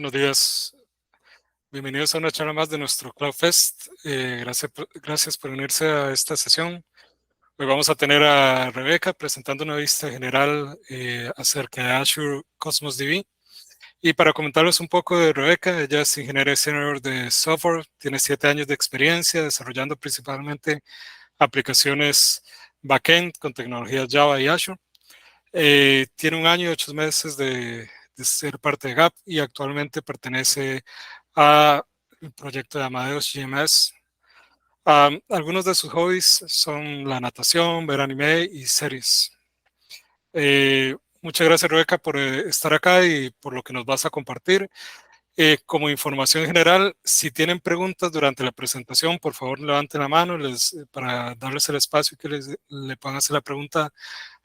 Buenos días, bienvenidos a una charla más de nuestro Cloud Fest. Gracias por unirse a esta sesión. Hoy vamos a tener a Rebeca presentando una vista general acerca de Azure Cosmos DB. Y para comentarles un poco de Rebeca, ella es ingeniera senior de software, tiene 7 años de experiencia desarrollando principalmente aplicaciones backend con tecnologías Java y Azure. Tiene 1 año y 8 meses de ser parte de GAP y actualmente pertenece al proyecto de Amadeus GMS. Algunos de sus hobbies son la natación, ver anime y series. Muchas gracias, Rebeca, por estar acá y por lo que nos vas a compartir. Como información general, si tienen preguntas durante la presentación, por favor levanten la mano para darles el espacio que le puedan hacer la pregunta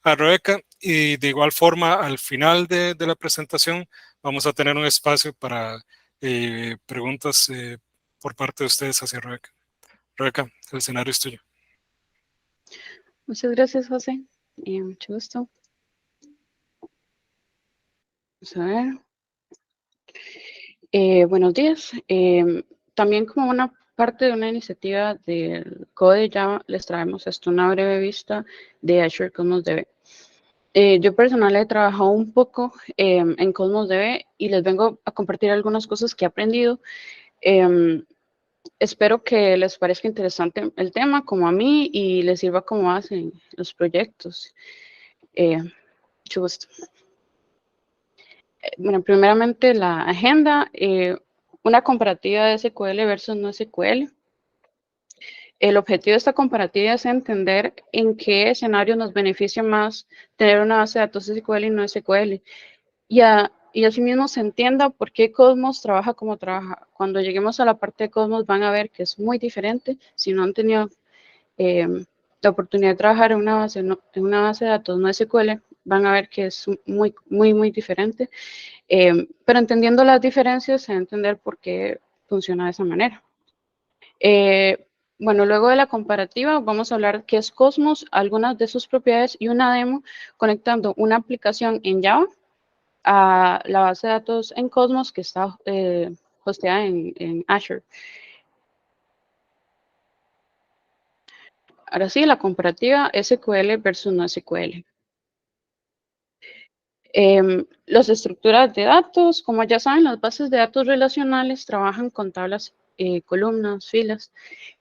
a Rebeca, y de igual forma al final de la presentación vamos a tener un espacio para preguntas por parte de ustedes hacia Rebeca. Rebeca, el escenario es tuyo. Muchas gracias, José. Mucho gusto. Vamos a ver. Buenos días. También como una parte de una iniciativa del Code Java, les traemos una breve vista de Azure Cosmos DB. Yo personalmente he trabajado un poco en Cosmos DB y les vengo a compartir algunas cosas que he aprendido. Espero que les parezca interesante el tema como a mí y les sirva como base en los proyectos. Mucho gusto. Bueno, primeramente la agenda, una comparativa de SQL versus no SQL. El objetivo de esta comparativa es entender en qué escenario nos beneficia más tener una base de datos SQL y no SQL. Y asimismo se entienda por qué Cosmos trabaja como trabaja. Cuando lleguemos a la parte de Cosmos van a ver que es muy diferente. Si no han tenido la oportunidad de trabajar en una base de datos no SQL, van a ver que es muy diferente. Pero entendiendo las diferencias, se va a entender por qué funciona de esa manera. Bueno, luego de la comparativa, vamos a hablar qué es Cosmos, algunas de sus propiedades y una demo conectando una aplicación en Java a la base de datos en Cosmos que está hosteada en Azure. Ahora sí, la comparativa SQL versus no SQL. Las estructuras de datos, como ya saben, las bases de datos relacionales trabajan con tablas, columnas, filas.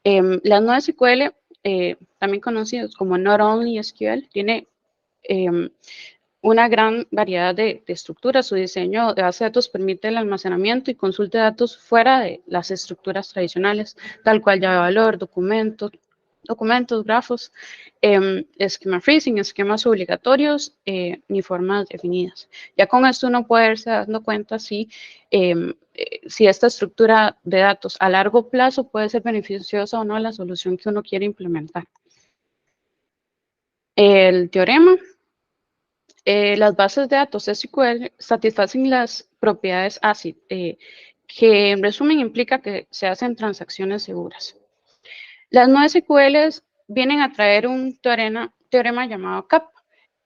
Las no SQL, también conocidas como Not Only SQL, tiene una gran variedad de estructuras. Su diseño de base de datos permite el almacenamiento y consulta de datos fuera de las estructuras tradicionales, tal cual llave de valor, documentos, grafos, esquema freezing, esquemas obligatorios, ni formas definidas. Ya con esto uno puede irse dando cuenta si esta estructura de datos a largo plazo puede ser beneficiosa o no a la solución que uno quiere implementar. El teorema. Las bases de datos SQL satisfacen las propiedades ACID, que en resumen implica que se hacen transacciones seguras. Las no SQLs vienen a traer un teorema llamado CAP,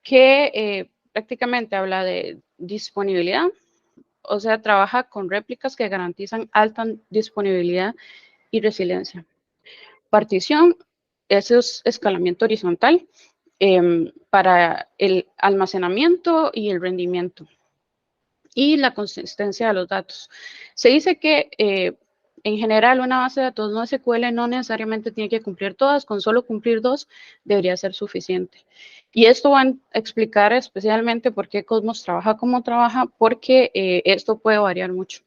que prácticamente habla de disponibilidad, o sea, trabaja con réplicas que garantizan alta disponibilidad y resiliencia. Partición, eso es escalamiento horizontal para el almacenamiento y el rendimiento y la consistencia de los datos. Se dice que en general una base de datos no SQL no necesariamente tiene que cumplir todas, con solo cumplir 2 debería ser suficiente. Y esto va a explicar especialmente por qué Cosmos trabaja como trabaja, porque esto puede variar mucho.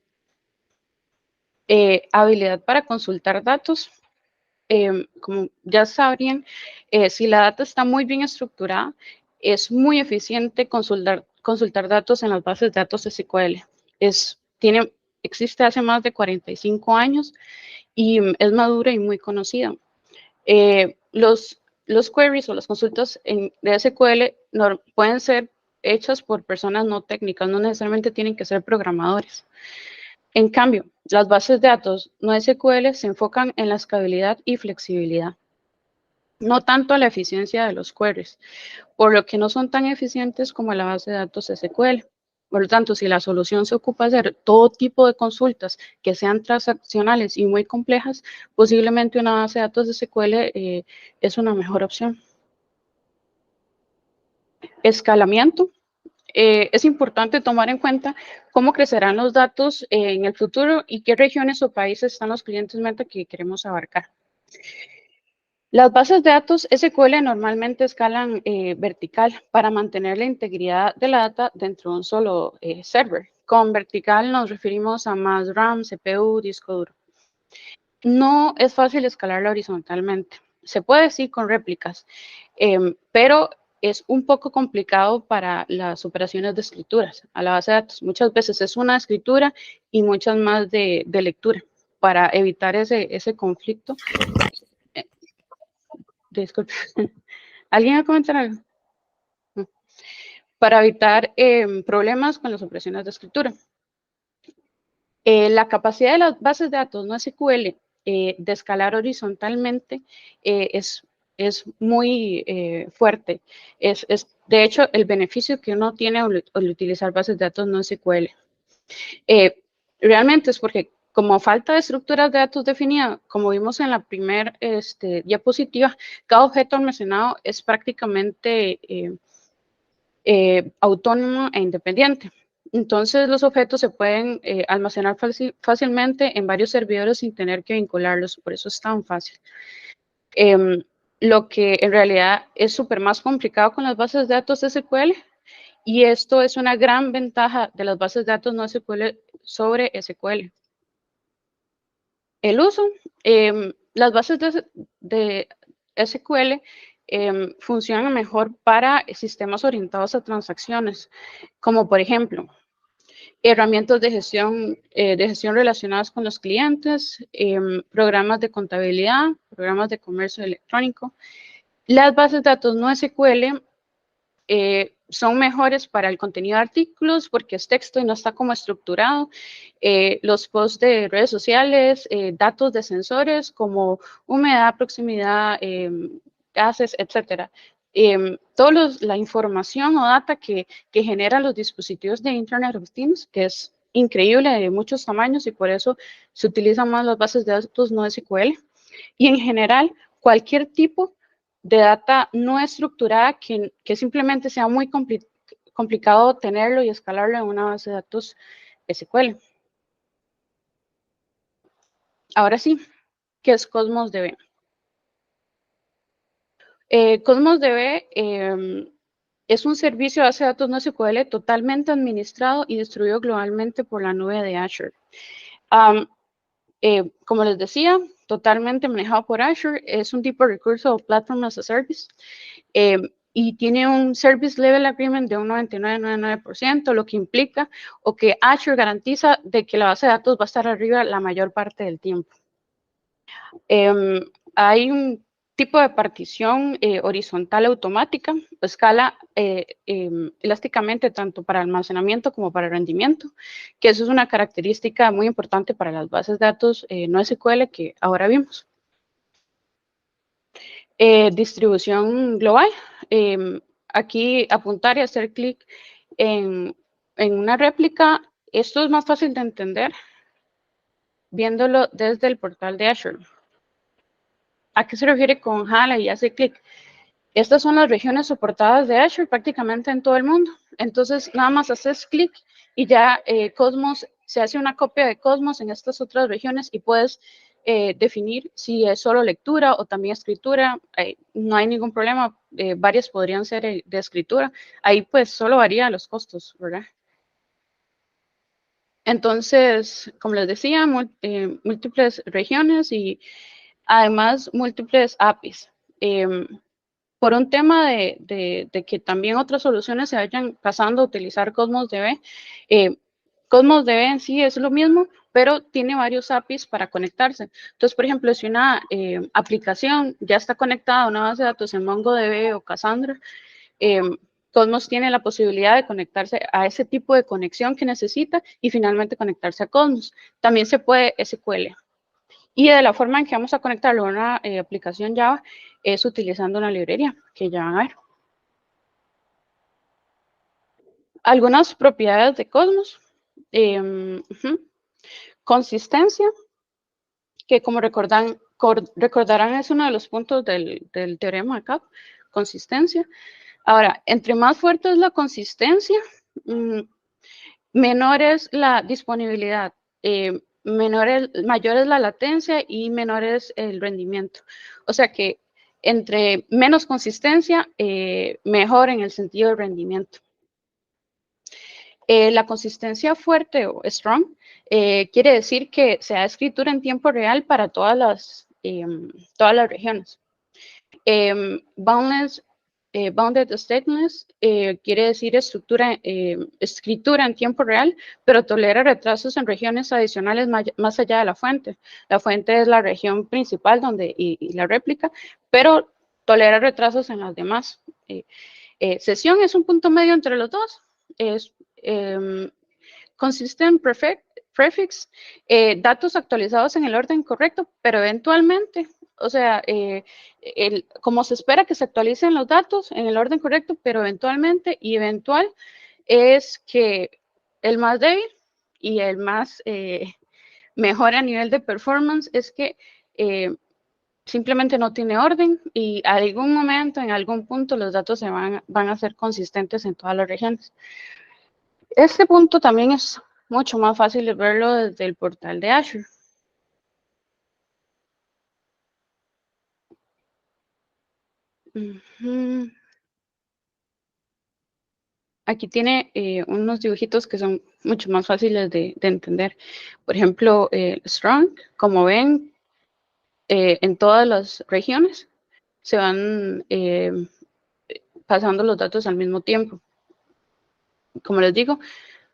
Habilidad para consultar datos. Como ya sabrían, si la data está muy bien estructurada, es muy eficiente consultar datos en las bases de datos SQL. Existe hace más de 45 años y es madura y muy conocida. Los queries o las consultas de SQL pueden ser hechas por personas no técnicas, no necesariamente tienen que ser programadores. En cambio, las bases de datos no SQL se enfocan en la escalabilidad y flexibilidad, no tanto a la eficiencia de los queries, por lo que no son tan eficientes como la base de datos SQL. Por lo tanto, si la solución se ocupa hacer todo tipo de consultas que sean transaccionales y muy complejas, posiblemente una base de datos de SQL es una mejor opción. Escalamiento. Es importante tomar en cuenta cómo crecerán los datos en el futuro y qué regiones o países están los clientes meta que queremos abarcar. Las bases de datos SQL normalmente escalan vertical para mantener la integridad de la data dentro de un solo server. Con vertical nos referimos a más RAM, CPU, disco duro. No es fácil escalarla horizontalmente. Se puede decir con réplicas, pero es un poco complicado para las operaciones de escrituras a la base de datos. Muchas veces es una escritura y muchas más de lectura para evitar ese conflicto. Disculpe. ¿Alguien va a comentar algo? Para evitar problemas con las operaciones de escritura. La capacidad de las bases de datos no SQL de escalar horizontalmente es muy fuerte. De hecho, el beneficio que uno tiene al utilizar bases de datos no SQL. Realmente es porque como falta de estructuras de datos definidas, como vimos en la primera diapositiva, cada objeto almacenado es prácticamente autónomo e independiente. Entonces, los objetos se pueden almacenar fácilmente en varios servidores sin tener que vincularlos, por eso es tan fácil. Lo que en realidad es súper más complicado con las bases de datos SQL, y esto es una gran ventaja de las bases de datos no SQL sobre SQL. El uso, las bases de SQL funcionan mejor para sistemas orientados a transacciones, como por ejemplo, herramientas de gestión relacionadas con los clientes, programas de contabilidad, programas de comercio electrónico. Las bases de datos no SQL son mejores para el contenido de artículos porque es texto y no está como estructurado. Los posts de redes sociales, datos de sensores como humedad, proximidad, gases, etcétera. Toda la información o data que generan los dispositivos de Internet of Things, que es increíble, de muchos tamaños, y por eso se utilizan más las bases de datos no SQL. Y en general, cualquier tipo de data no estructurada que simplemente sea muy complicado tenerlo y escalarlo en una base de datos SQL. Ahora sí, ¿qué es Cosmos DB? Cosmos DB es un servicio de base de datos no SQL totalmente administrado y distribuido globalmente por la nube de Azure. Como les decía, totalmente manejado por Azure, es un tipo de recurso o Platform as a Service, y tiene un Service Level Agreement de un 99,99%, lo que implica o que Azure garantiza de que la base de datos va a estar arriba la mayor parte del tiempo. Hay un tipo de partición horizontal automática, escala elásticamente tanto para almacenamiento como para rendimiento, que eso es una característica muy importante para las bases de datos no SQL que ahora vimos. Distribución global. Aquí apuntar y hacer clic en una réplica. Esto es más fácil de entender viéndolo desde el portal de Azure. ¿A qué se refiere con jala y hace clic? Estas son las regiones soportadas de Azure prácticamente en todo el mundo. Entonces, nada más haces clic y ya Cosmos, se hace una copia de Cosmos en estas otras regiones y puedes definir si es solo lectura o también escritura. No hay ningún problema, varias podrían ser de escritura. Ahí pues solo varía los costos, ¿verdad? Entonces, como les decía, múltiples regiones y además múltiples APIs. Por un tema de que también otras soluciones se vayan pasando a utilizar Cosmos DB. Cosmos DB en sí es lo mismo, pero tiene varios APIs para conectarse. Entonces, por ejemplo, si una aplicación ya está conectada a una base de datos en MongoDB o Cassandra, Cosmos tiene la posibilidad de conectarse a ese tipo de conexión que necesita y finalmente conectarse a Cosmos. También se puede SQL. Y de la forma en que vamos a conectarlo a una aplicación Java es utilizando una librería que ya van a ver. Algunas propiedades de Cosmos. Consistencia, que como recordarán es uno de los puntos del teorema de Kappa, consistencia. Ahora, entre más fuerte es la consistencia, menor es la disponibilidad, mayor es la latencia y menor es el rendimiento. O sea que entre menos consistencia, mejor en el sentido de rendimiento. La consistencia fuerte o strong quiere decir que se da escritura en tiempo real para todas las regiones. Bounded stateless quiere decir escritura en tiempo real, pero tolera retrasos en regiones adicionales más allá de la fuente. La fuente es la región principal y la réplica, pero tolera retrasos en las demás. Sesión es un punto medio entre los dos. Es consistent prefix, datos actualizados en el orden correcto, pero eventualmente, o sea, como se espera que se actualicen los datos en el orden correcto, pero eventualmente, y eventual es que el más débil y el más mejor a nivel de performance es que simplemente no tiene orden y a algún momento, en algún punto, los datos van a ser consistentes en todas las regiones. Este punto también es mucho más fácil de verlo desde el portal de Azure. Aquí tiene unos dibujitos que son mucho más fáciles de entender. Por ejemplo, Strong, como ven, en todas las regiones se van pasando los datos al mismo tiempo. Como les digo,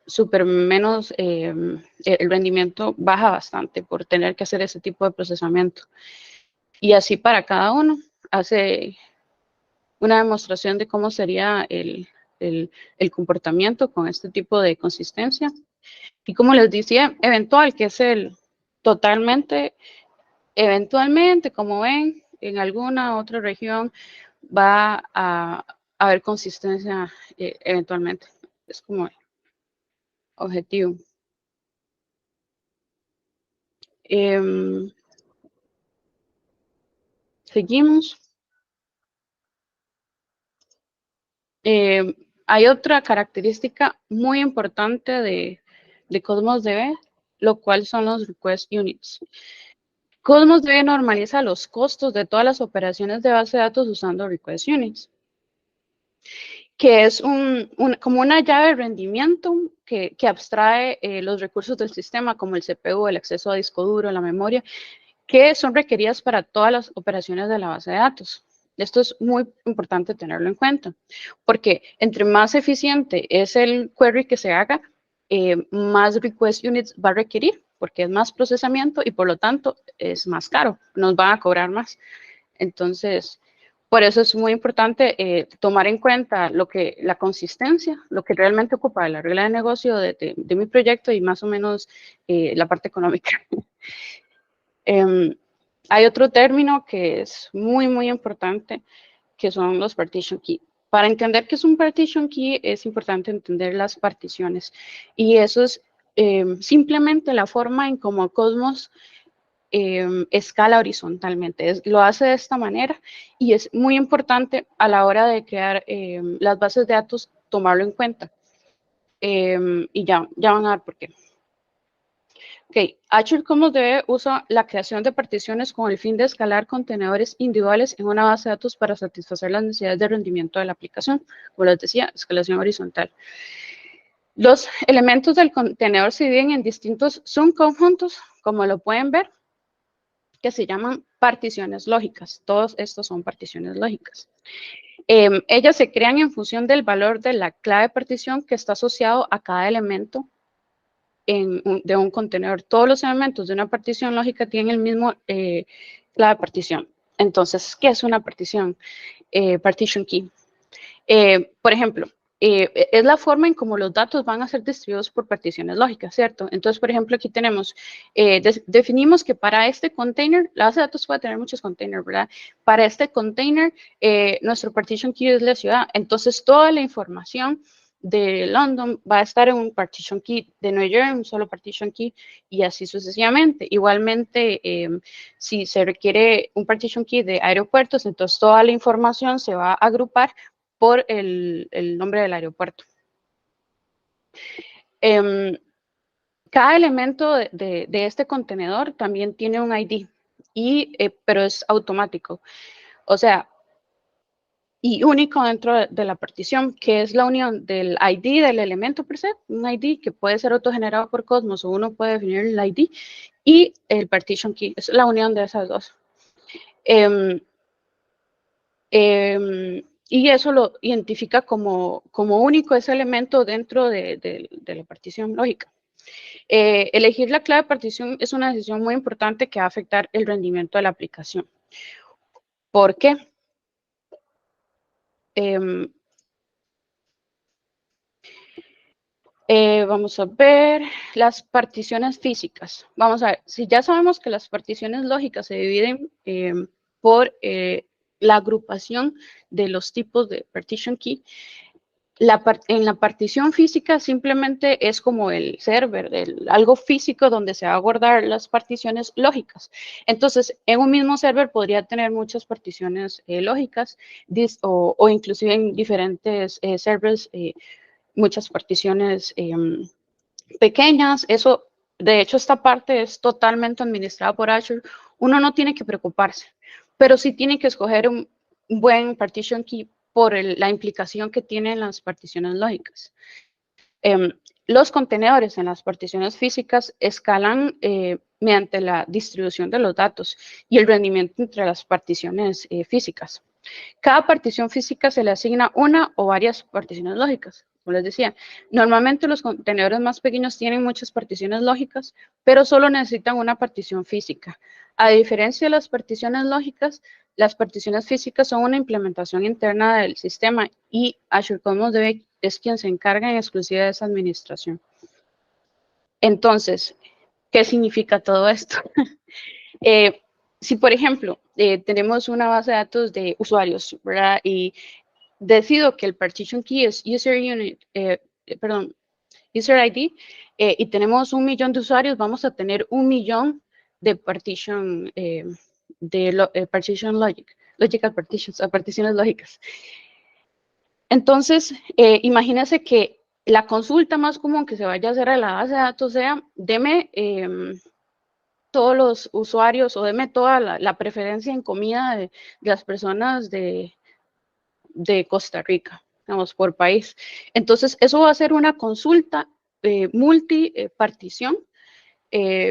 el rendimiento baja bastante por tener que hacer ese tipo de procesamiento. Y así para cada uno hace una demostración de cómo sería el comportamiento con este tipo de consistencia. Y como les decía, eventual, que es el totalmente, eventualmente, como ven, en alguna otra región va a haber consistencia eventualmente. Es como objetivo. Seguimos. Hay otra característica muy importante de Cosmos DB, lo cual son los request units. Cosmos DB normaliza los costos de todas las operaciones de base de datos usando request units, que es como una llave de rendimiento que abstrae los recursos del sistema, como el CPU, el acceso a disco duro, la memoria, que son requeridas para todas las operaciones de la base de datos. Esto es muy importante tenerlo en cuenta, porque entre más eficiente es el query que se haga, más request units va a requerir, porque es más procesamiento y por lo tanto es más caro, nos van a cobrar más. Entonces, por eso es muy importante tomar en cuenta la consistencia, lo que realmente ocupa la regla de negocio de mi proyecto y más o menos la parte económica. Hay otro término que es muy importante, que son los partition key. Para entender qué es un partition key, es importante entender las particiones. Y eso es simplemente la forma en cómo Cosmos escala horizontalmente. Lo hace de esta manera y es muy importante a la hora de crear las bases de datos, tomarlo en cuenta. Y ya van a ver por qué. Ok, Azure Cosmos DB usa la creación de particiones con el fin de escalar contenedores individuales en una base de datos para satisfacer las necesidades de rendimiento de la aplicación. Como les decía, escalación horizontal. Los elementos del contenedor se dividen en distintos subconjuntos, como lo pueden ver, que se llaman particiones lógicas. Todos estos son particiones lógicas. Ellas se crean en función del valor de la clave partición que está asociado a cada elemento de un contenedor. Todos los elementos de una partición lógica tienen el mismo clave partición. Entonces, ¿qué es una partición? Partition key. Por ejemplo, es la forma en cómo los datos van a ser distribuidos por particiones lógicas, ¿cierto? Entonces, por ejemplo, aquí tenemos, definimos que para este container, la base de datos puede tener muchos containers, ¿verdad? Para este container, nuestro partition key es la ciudad. Entonces, toda la información de London va a estar en un partition key de Nueva York, un solo partition key, y así sucesivamente. Igualmente, si se requiere un partition key de aeropuertos, entonces toda la información se va a agrupar por el nombre del aeropuerto. Cada elemento de este contenedor también tiene un ID, pero es automático. O sea, y único dentro de la partición, que es la unión del ID del elemento per se, un ID que puede ser autogenerado por Cosmos o uno puede definir el ID, y el partition key, es la unión de esas dos. Y eso lo identifica como único ese elemento dentro de la partición lógica. Elegir la clave de partición es una decisión muy importante que va a afectar el rendimiento de la aplicación. ¿Por qué? Vamos a ver las particiones físicas. Vamos a ver, si ya sabemos que las particiones lógicas se dividen por la agrupación de los tipos de partition key, en la partición física simplemente es como el server, algo físico donde se va a guardar las particiones lógicas. Entonces, en un mismo server podría tener muchas particiones lógicas o inclusive en diferentes servers muchas particiones pequeñas. Eso, de hecho, esta parte es totalmente administrada por Azure. Uno no tiene que preocuparse, pero sí tiene que escoger un buen partition key por la implicación que tienen las particiones lógicas. Los contenedores en las particiones físicas escalan mediante la distribución de los datos y el rendimiento entre las particiones físicas. Cada partición física se le asigna una o varias particiones lógicas. Como les decía, normalmente los contenedores más pequeños tienen muchas particiones lógicas, pero solo necesitan una partición física. A diferencia de las particiones lógicas, las particiones físicas son una implementación interna del sistema y Azure Cosmos DB es quien se encarga en exclusiva de esa administración. Entonces, ¿qué significa todo esto? Si, por ejemplo, tenemos una base de datos de usuarios, ¿verdad? Y decido que el partition key es user ID, y tenemos 1 millón de usuarios, vamos a tener 1 millón de partition, partition logical partitions, particiones lógicas. Entonces, imagínense que la consulta más común que se vaya a hacer a la base de datos sea, deme todos los usuarios o deme toda la preferencia en comida de las personas de Costa Rica, digamos, por país. Entonces, eso va a ser una consulta multipartición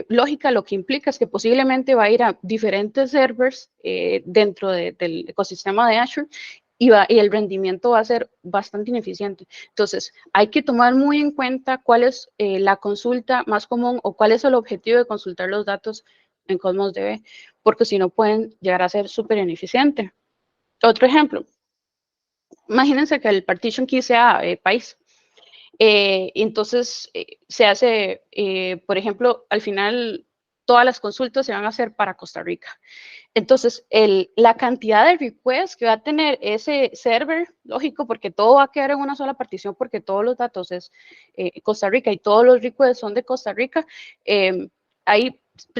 lógica. Lo que implica es que posiblemente va a ir a diferentes servers dentro del ecosistema de Azure y el rendimiento va a ser bastante ineficiente. Entonces, hay que tomar muy en cuenta cuál es la consulta más común o cuál es el objetivo de consultar los datos en Cosmos DB, porque si no pueden llegar a ser súper ineficiente. Otro ejemplo, imagínense que el partition key sea país. Entonces, se hace, por ejemplo, al final, todas las consultas se van a hacer para Costa Rica. Entonces, la cantidad de requests que va a tener ese server, lógico, porque todo va a quedar en una sola partición, porque todos los datos es Costa Rica y todos los requests son de Costa Rica, ahí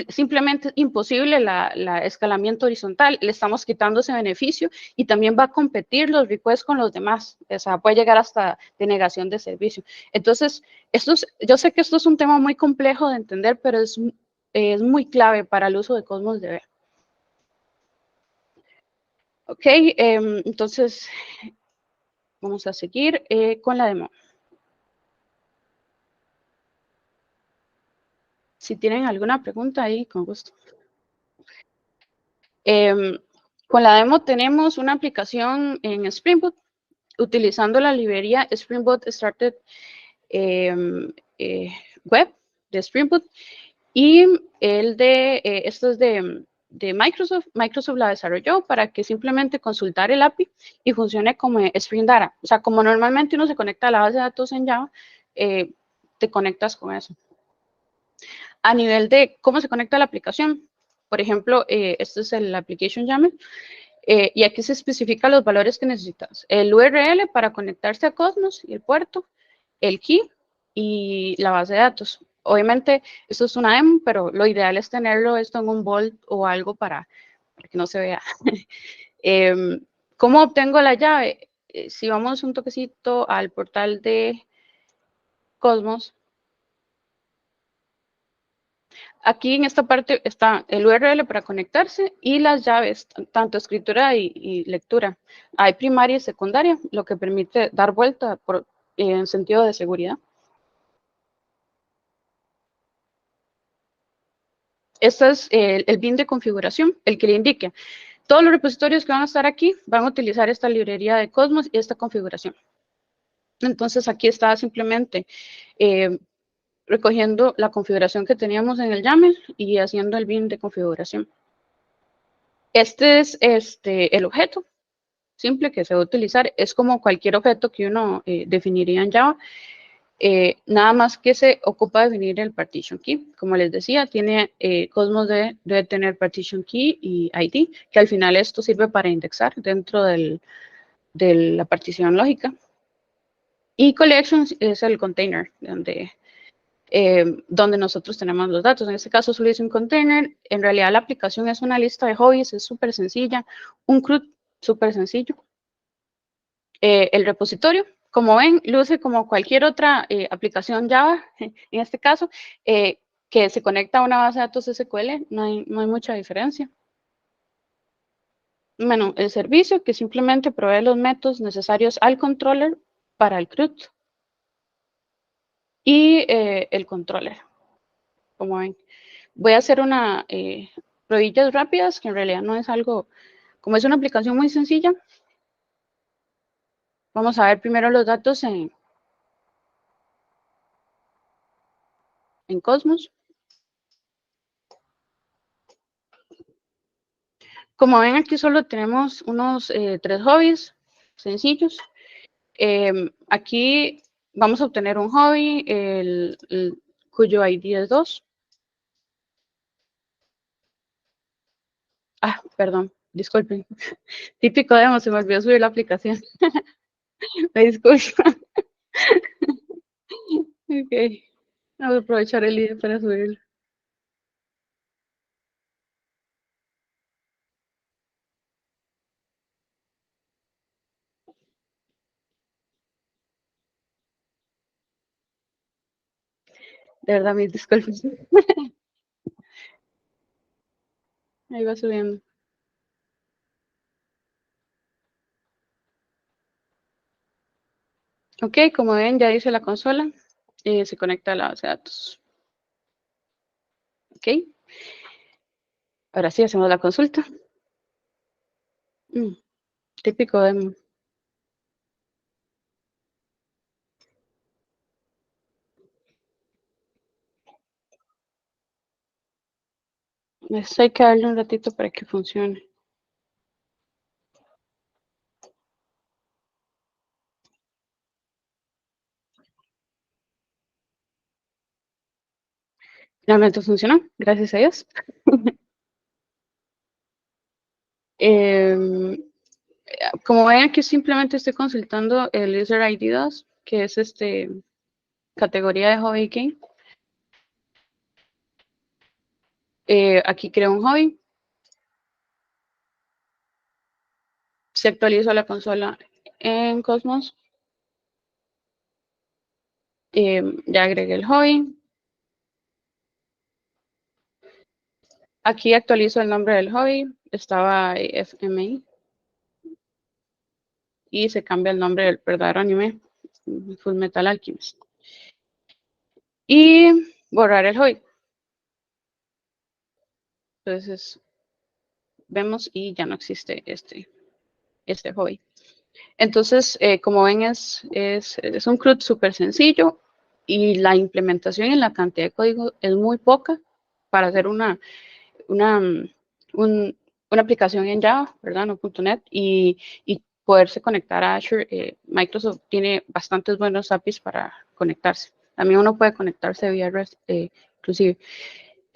simplemente es imposible la escalamiento horizontal, le estamos quitando ese beneficio y también va a competir los requests con los demás, o sea, puede llegar hasta denegación de servicio. Entonces, yo sé que esto es un tema muy complejo de entender, pero es muy clave para el uso de Cosmos DB. Ok, entonces vamos a seguir con la demo. Si tienen alguna pregunta ahí, con gusto. Con la demo tenemos una aplicación en Spring Boot utilizando la librería Spring Boot Started Web de Spring Boot y esto es de Microsoft. Microsoft la desarrolló para que simplemente consultar el API y funcione como Spring Data. O sea, como normalmente uno se conecta a la base de datos en Java, te conectas con eso. A nivel de cómo se conecta la aplicación, por ejemplo, este es el Application YAML, y aquí se especifican los valores que necesitas. El URL para conectarse a Cosmos y el puerto, el key y la base de datos. Obviamente, esto es una demo, pero lo ideal es tenerlo esto en un Vault o algo para que no se vea. ¿Cómo obtengo la llave? Si vamos un toquecito al portal de Cosmos, aquí en esta parte está el URL para conectarse y las llaves, tanto escritura y lectura. Hay primaria y secundaria, lo que permite dar vuelta en sentido de seguridad. Este es el bin de configuración, el que le indique. Todos los repositorios que van a estar aquí van a utilizar esta librería de Cosmos y esta configuración. Entonces aquí está simplemente recogiendo la configuración que teníamos en el YAML y haciendo el bin de configuración. Este es el objeto simple que se va a utilizar. Es como cualquier objeto que uno definiría en Java. Nada más que se ocupa de definir el partition key. Como les decía, tiene Cosmos debe tener partition key y ID, que al final esto sirve para indexar dentro de la partición lógica. Y collections es el container donde nosotros tenemos los datos. En este caso solo hice un container. En realidad la aplicación es una lista de hobbies, es súper sencilla. Un CRUD súper sencillo. El repositorio, como ven, luce como cualquier otra aplicación Java, en este caso, que se conecta a una base de datos SQL, no hay mucha diferencia. Bueno, el servicio que simplemente provee los métodos necesarios al controller para el CRUD y el controller, como ven. Voy a hacer pruebillas rápidas, que en realidad no es algo, como es una aplicación muy sencilla. Vamos a ver primero los datos en Cosmos. Como ven, aquí solo tenemos unos 3 hobbies sencillos. Aquí vamos a obtener un hobby, cuyo ID es 2. Ah, perdón, disculpen. Típico demo, se me olvidó subir la aplicación. Me disculpo. Ok, vamos a aprovechar el ID para subirlo. De verdad, mis disculpas. Ahí va subiendo. Ok, como ven, ya hice la consola. Se conecta a la base de datos. Ok. Ahora sí, hacemos la consulta. Típico demo. Esto hay que darle un ratito para que funcione. Finalmente funcionó, gracias a Dios. Como ven, aquí simplemente estoy consultando el user ID 2, que es categoría de hobby game. Aquí creo un hobby. Se actualizó la consola en Cosmos. Ya agregué el hobby. Aquí actualizo el nombre del hobby. Estaba FMI. Y se cambia el nombre del verdadero anime, Full Metal Alchemist. Y borrar el hobby. Entonces, vemos y ya no existe este hobby. Entonces, como ven, es un CRUD súper sencillo y la implementación en la cantidad de código es muy poca para hacer una aplicación en Java, ¿verdad? No .NET, y poderse conectar a Azure. Microsoft tiene bastantes buenos APIs para conectarse. También uno puede conectarse vía REST, inclusive.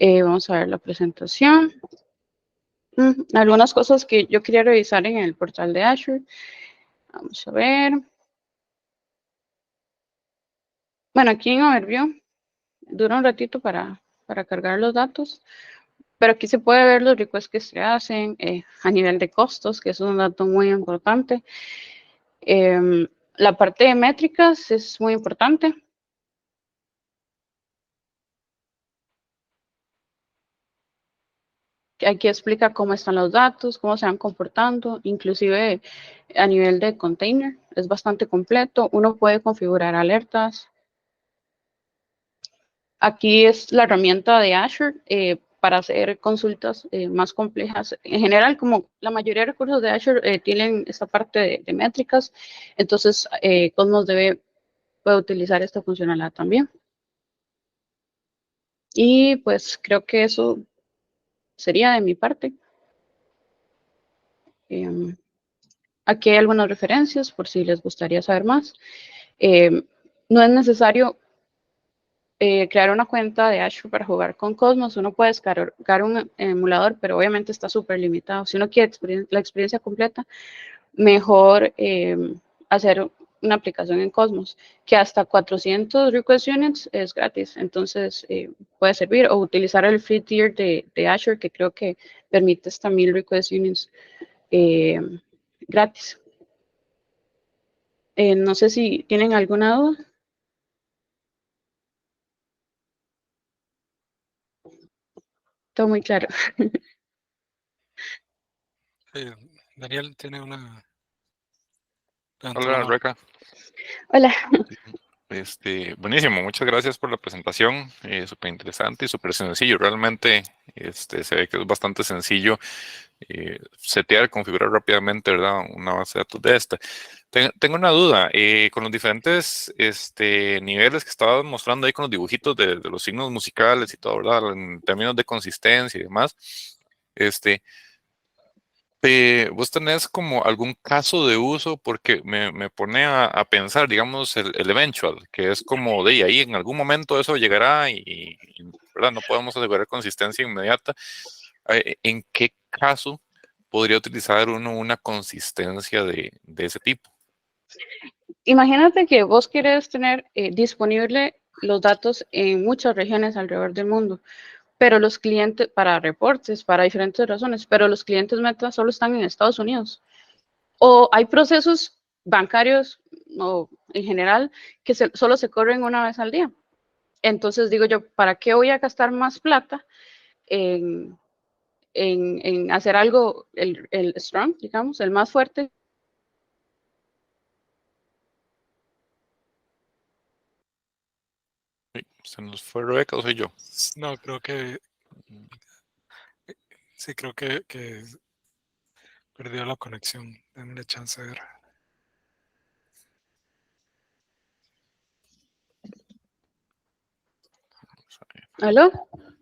Vamos a ver la presentación. Algunas cosas que yo quería revisar en el portal de Azure. Vamos a ver. Bueno, aquí en Overview dura un ratito para cargar los datos, pero aquí se puede ver los requests que se hacen a nivel de costos, que es un dato muy importante. La parte de métricas es muy importante. Aquí explica cómo están los datos, cómo se van comportando, inclusive a nivel de container, es bastante completo. Uno puede configurar alertas. Aquí es la herramienta de Azure para hacer consultas más complejas. En general, como la mayoría de recursos de Azure tienen esta parte de métricas, entonces Cosmos puede utilizar esta funcionalidad también. Y pues creo que eso sería de mi parte. Aquí hay algunas referencias por si les gustaría saber más. No es necesario crear una cuenta de Azure para jugar con Cosmos. Uno puede descargar un emulador, pero obviamente está súper limitado. Si uno quiere la experiencia completa, mejor hacer una aplicación en Cosmos, que hasta 400 request units es gratis, entonces puede servir, o utilizar el free tier de Azure, que creo que permite hasta 1000 request units gratis. No sé si tienen alguna duda. Todo muy claro. Daniel tiene una... Hola, Rebeca. Hola. Buenísimo, muchas gracias por la presentación, súper interesante y súper sencillo. Realmente se ve que es bastante sencillo setear, configurar rápidamente, ¿verdad? Una base de datos de esta. Tengo una duda, con los diferentes niveles que estabas mostrando ahí con los dibujitos de los signos musicales y todo, ¿verdad? En términos de consistencia y demás, ¿vos tenés como algún caso de uso? Porque me pone a pensar, digamos, el eventual, que es como de ahí en algún momento eso llegará ¿verdad? No podemos asegurar consistencia inmediata. ¿En qué caso podría utilizar uno una consistencia de ese tipo? Imagínate que vos querés tener disponible los datos en muchas regiones alrededor del mundo, pero los clientes, para reportes, para diferentes razones, pero los clientes meta solo están en Estados Unidos. O hay procesos bancarios o en general que solo se corren una vez al día. Entonces digo yo, ¿para qué voy a gastar más plata en, en hacer algo, el strong, digamos, el más fuerte? ¿Se nos fue Rebeca o soy yo? No, creo que... Sí, creo que perdió la conexión. Denme la chance de ver. ¿Aló?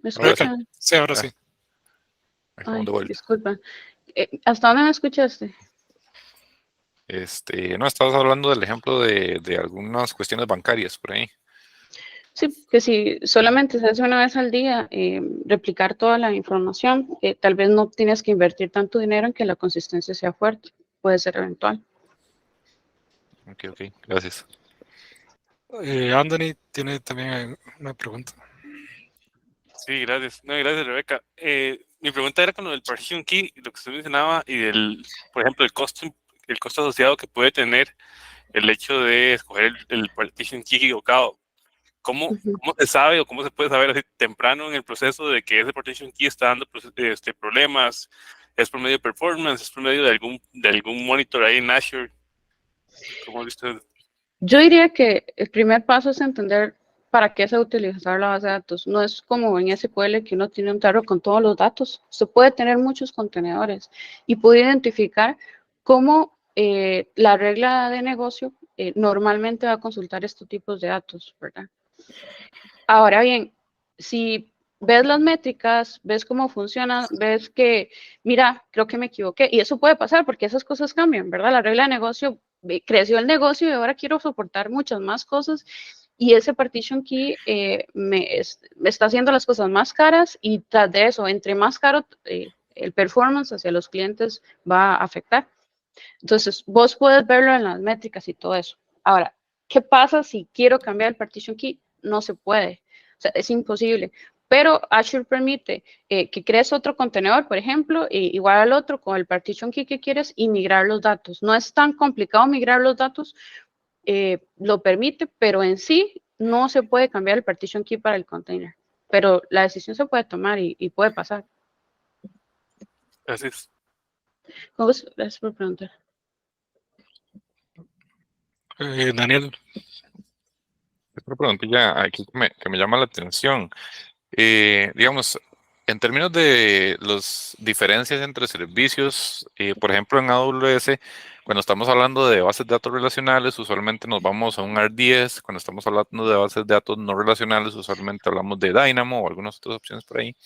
¿Me Ahora sí. escuchan? Sí, ahora sí. Estamos Ay, de vuelta. disculpa. ¿Hasta dónde me escuchaste? No, estabas hablando del ejemplo de algunas cuestiones bancarias por ahí. Sí, que si solamente se hace una vez al día, replicar toda la información, tal vez no tienes que invertir tanto dinero en que la consistencia sea fuerte, puede ser eventual. Ok, gracias. Anthony tiene también una pregunta. Sí, gracias. No, gracias, Rebeca. Mi pregunta era con lo del partition key, lo que usted mencionaba, y por ejemplo, el costo asociado que puede tener el hecho de escoger el partition key equivocado. ¿Cómo se sabe o cómo se puede saber así temprano en el proceso de que ese partition key está dando problemas? ¿Es por medio de performance? ¿Es por medio de algún monitor ahí en Azure? ¿Cómo viste? Yo diría que el primer paso es entender para qué se va a utilizar la base de datos. No es como en SQL que uno tiene un tarro con todos los datos. Usted puede tener muchos contenedores y puede identificar cómo la regla de negocio normalmente va a consultar estos tipos de datos, ¿verdad? Ahora bien, si ves las métricas, ves cómo funciona, ves que, mira, creo que me equivoqué, y eso puede pasar porque esas cosas cambian, ¿verdad? La regla de negocio, creció el negocio y ahora quiero soportar muchas más cosas, y ese partition key me está haciendo las cosas más caras, y tras de eso, entre más caro, el performance hacia los clientes va a afectar. Entonces, vos puedes verlo en las métricas y todo eso. Ahora, ¿qué pasa si quiero cambiar el partition key? No se puede, o sea, es imposible. Pero Azure permite que crees otro contenedor, por ejemplo, igual al otro con el partition key que quieres y migrar los datos. No es tan complicado migrar los datos, lo permite, pero en sí no se puede cambiar el partition key para el container. Pero la decisión se puede tomar y puede pasar. Gracias. Gracias por preguntar. Daniel. Otra preguntilla aquí que me llama la atención. Digamos, en términos de las diferencias entre servicios, por ejemplo, en AWS, cuando estamos hablando de bases de datos relacionales, usualmente nos vamos a un RDS. Cuando estamos hablando de bases de datos no relacionales, usualmente hablamos de Dynamo o algunas otras opciones por ahí.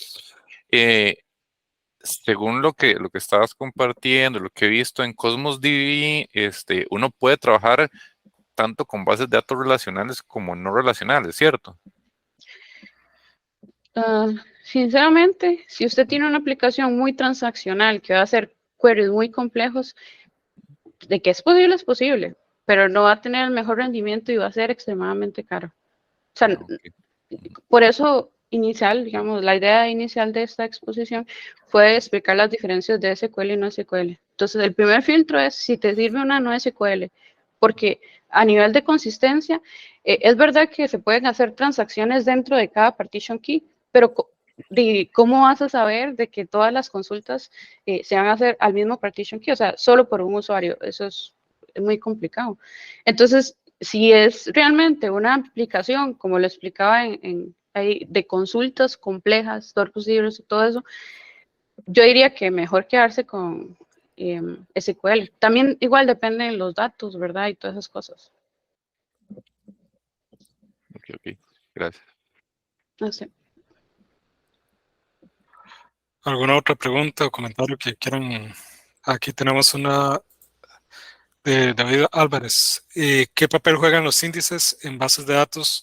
Según lo que estabas compartiendo, lo que he visto en Cosmos DB, uno puede trabajar tanto con bases de datos relacionales como no relacionales, ¿cierto? Sinceramente, si usted tiene una aplicación muy transaccional que va a hacer queries muy complejos, de que es posible, pero no va a tener el mejor rendimiento y va a ser extremadamente caro. O sea, por eso digamos, la idea inicial de esta exposición fue explicar las diferencias de SQL y no SQL. Entonces, el primer filtro es si te sirve una no SQL, porque a nivel de consistencia, es verdad que se pueden hacer transacciones dentro de cada partition key, pero ¿cómo vas a saber de que todas las consultas se van a hacer al mismo partition key? O sea, solo por un usuario. Eso es muy complicado. Entonces, si es realmente una aplicación, como lo explicaba de consultas complejas, storage procedures y todo eso, yo diría que mejor quedarse con SQL. También igual dependen los datos, ¿verdad? Y todas esas cosas. Ok, gracias. No sé. ¿Alguna otra pregunta o comentario que quieran? Aquí tenemos una de David Álvarez. ¿Qué papel juegan los índices en bases de datos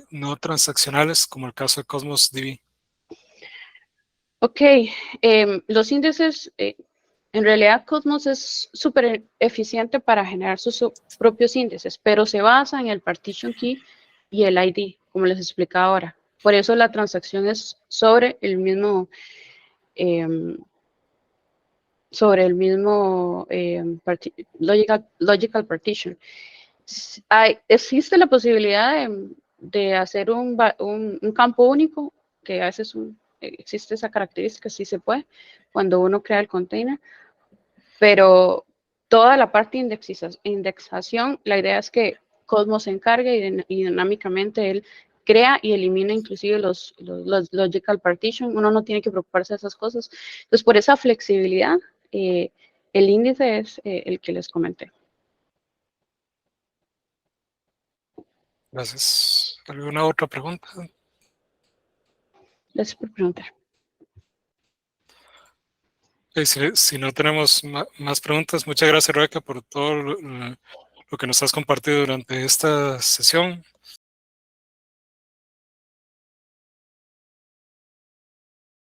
no transaccionales, como el caso de Cosmos DB? Ok, los índices, en realidad Cosmos es súper eficiente para generar sus propios índices, pero se basa en el partition key y el ID, como les explicaba ahora. Por eso la transacción es sobre el mismo logical partition. Existe la posibilidad de hacer un campo único, que a veces existe esa característica, sí se puede, cuando uno crea el container, pero toda la parte de indexación, la idea es que Cosmos se encargue y dinámicamente él crea y elimina inclusive los logical partition. Uno no tiene que preocuparse de esas cosas. Entonces, por esa flexibilidad, el índice es el que les comenté. Gracias. ¿Alguna otra pregunta? Gracias por preguntar. Si no tenemos más preguntas, muchas gracias, Rebeca, por todo lo que nos has compartido durante esta sesión.